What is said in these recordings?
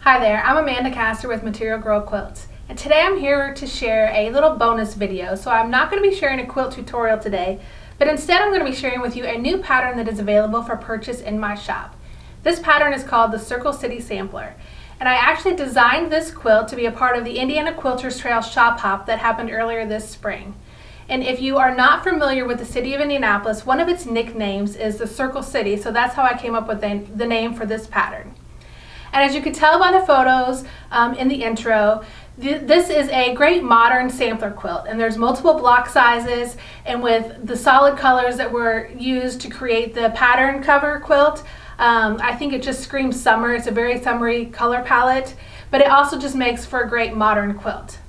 Hi there, I'm Amanda Castor with Material Girl Quilts, and today I'm here to share a little bonus video. So I'm not going to be sharing a quilt tutorial today, but instead I'm going to be sharing with you a new pattern that is available for purchase in my shop. This pattern is called the Circle City Sampler, and I actually designed this quilt to be a part of the Indiana Quilters Trail Shop Hop that happened earlier this spring. And if you are not familiar with the city of Indianapolis, one of its nicknames is the Circle City, so that's how I came up with the name for this pattern. And as you can tell by the photos in the intro, this is a great modern sampler quilt, and there's multiple block sizes, and with the solid colors that were used to create the pattern cover quilt, I think it just screams summer. It's a very summery color palette, but it also just makes for a great modern quilt.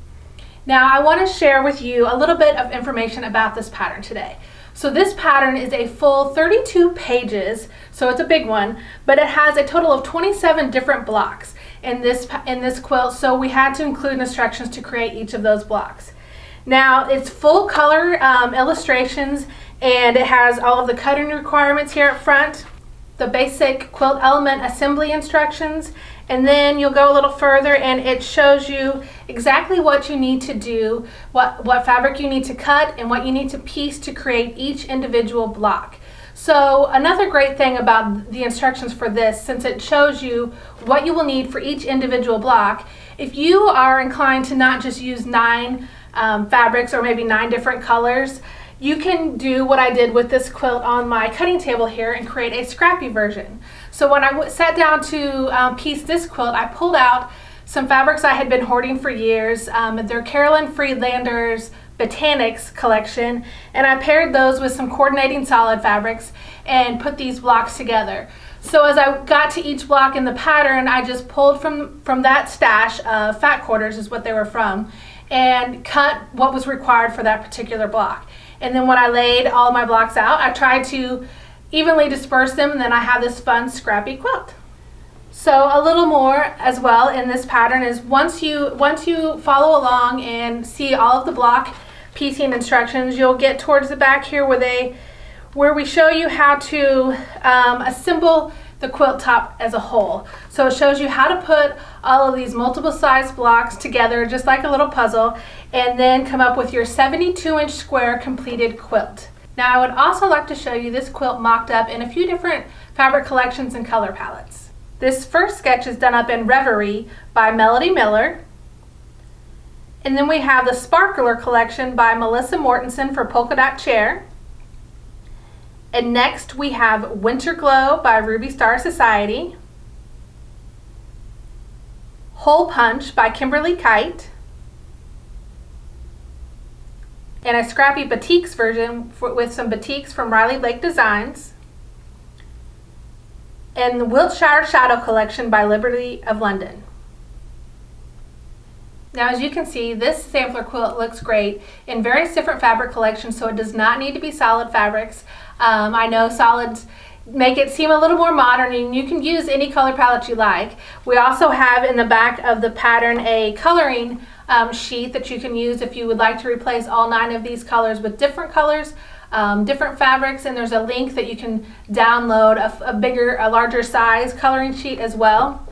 Now I want to share with you a little bit of information about this pattern today. So this pattern is a full 32 pages, so it's a big one, but it has a total of 27 different blocks in this quilt, so we had to include instructions to create each of those blocks. Now it's full color illustrations, and it has all of the cutting requirements here up front, the basic quilt element assembly instructions, and then you'll go a little further and it shows you exactly what you need to do, what fabric you need to cut, and what you need to piece to create each individual block. So another great thing about the instructions for this, since it shows you what you will need for each individual block, if you are inclined to not just use 9 fabrics or maybe 9 different colors, you can do what I did with this quilt on my cutting table here and create a scrappy version. So when I sat down to piece this quilt, I pulled out some fabrics I had been hoarding for years. They're Carolyn Friedlander's Botanics collection, and I paired those with some coordinating solid fabrics and put these blocks together. So as I got to each block in the pattern, I just pulled from that stash of fat quarters, is what they were from, and cut what was required for that particular block. And then when I laid all my blocks out, I tried to evenly disperse them, and then I have this fun scrappy quilt. So a little more as well in this pattern is once you follow along and see all of the block piecing instructions, you'll get towards the back here where we show you how to assemble the quilt top as a whole. So it shows you how to put all of these multiple size blocks together just like a little puzzle, and then come up with your 72-inch square completed quilt. Now I would also like to show you this quilt mocked up in a few different fabric collections and color palettes. This first sketch is done up in Reverie by Melody Miller, and then we have the Sparkler collection by Melissa Mortensen for Polka Dot Chair. And next we have Winter Glow by Ruby Star Society, Hole Punch by Kimberly Kite, and a Scrappy Batiks version with some batiks from Riley Blake Designs, and the Wiltshire Shadow collection by Liberty of London. Now as you can see, this sampler quilt looks great in various different fabric collections, so it does not need to be solid fabrics. I know solids make it seem a little more modern, and you can use any color palette you like. We also have in the back of the pattern a coloring sheet that you can use if you would like to replace all 9 of these colors with different colors, different fabrics, and there's a link that you can download a larger size coloring sheet as well.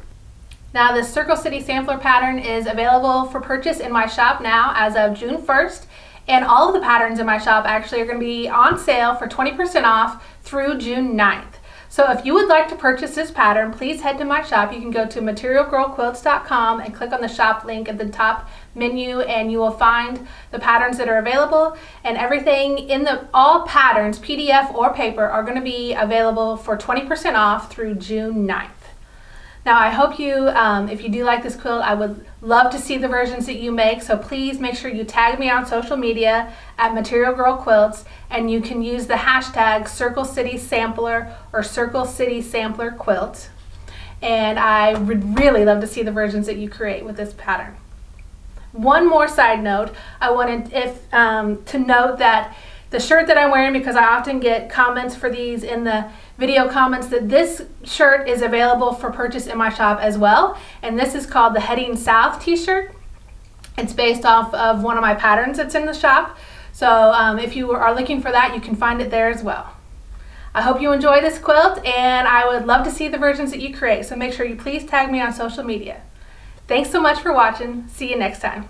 Now the Circle City Sampler pattern is available for purchase in my shop now as of June 1st, and all of the patterns in my shop actually are going to be on sale for 20% off through June 9th. So if you would like to purchase this pattern, please head to my shop. You can go to materialgirlquilts.com and click on the shop link at the top menu, and you will find the patterns that are available, and everything in all patterns, PDF or paper, are going to be available for 20% off through June 9th. Now I hope you, if you do like this quilt, I would love to see the versions that you make, so please make sure you tag me on social media at Material Girl Quilts, and you can use the hashtag Circle City Sampler or Circle City Sampler Quilt. And I would really love to see the versions that you create with this pattern. One more side note, I wanted to note that the shirt that I'm wearing, because I often get comments for these in the video comments, that this shirt is available for purchase in my shop as well, and this is called the Heading South t-shirt. It's based off of one of my patterns that's in the shop, so if you are looking for that, you can find it there as well. I hope you enjoy this quilt, and I would love to see the versions that you create, so make sure you please tag me on social media. Thanks so much for watching. See you next time.